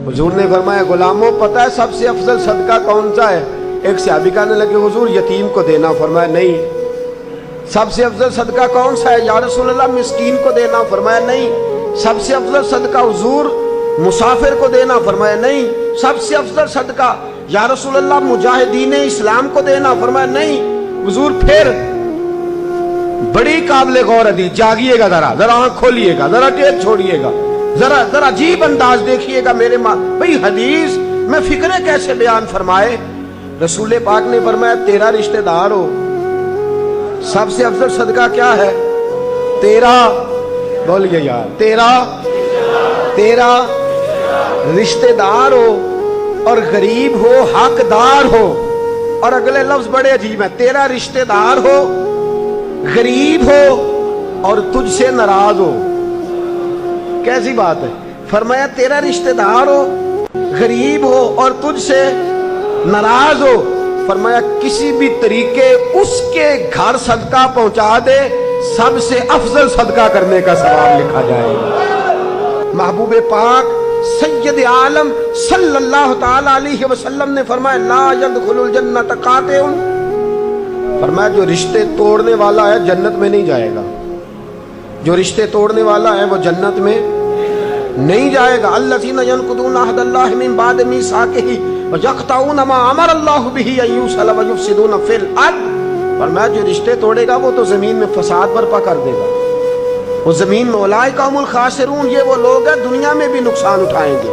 हुजूर ने फरमाया गुलामों पता है सबसे अफजल सदका कौन सा है? एक सहाबी कहने लगे हुजूर यतीम को देना। फरमाया नहीं। सबसे अफजल सदका कौन सा है? या रसूलल्लाह मिस्कीन को देना। फरमाया नहीं। सबसे अफजल सदका हुजूर मुसाफिर को देना। फरमाया नहीं। सबसे अफजल सदका या रसूलल्लाह मुजाहिदीन इस्लाम को देना। फरमाया नहीं। हुजूर फिर बड़ी काबिल गौर हदीस, जागिएगा, जरा आंख खोलिएगा, जरा टेप छोड़िएगा, जरा अजीब अंदाज देखिएगा मेरे माँ भाई हदीस में फिक्रे कैसे बयान फरमाए। रसूल पाक ने फरमाया तेरा रिश्तेदार हो। सबसे अफजल सदका क्या है? तेरा, बोलिए यार, तेरा रिश्तेदार हो और गरीब हो, हकदार हो। और अगले लफ्ज बड़े अजीब है, तेरा रिश्तेदार हो, गरीब हो और तुझसे नाराज हो। कैसी बात है? फरमाया तेरा रिश्तेदार हो, गरीब हो और तुझसे नाराज हो। फरमाया किसी भी तरीके उसके घर सदका पहुंचा दे, सबसे अफजल सदका करने का सवाब लिखा जाएगा। महबूब पाक सैयद आलम सल्लल्लाहु ताला अलैहि वसल्लम ने फरमाया ला यदखुलुल जन्नत कातिउन। फरमाया जो रिश्ते तोड़ने वाला है जन्नत में नहीं जाएगा। जो रिश्ते तोड़ने वाला है वो जन्नत में नहीं जाएगा। अल्लज़ीना यनकुदूना अहदल्लाहि मिन बाद मीसाकिही व यक़तऊना मा अमरल्लाहु बिही अन युसल व युफ़सिदूना फ़िल अर्द। फरमाया जो रिश्ते तोड़ेगा वो तो जमीन में फसाद बर्पा कर देगा। वो जमीन में उलाइका हुमुल खासिरून, ये वो लोग हैं दुनिया में भी नुकसान उठाएंगे।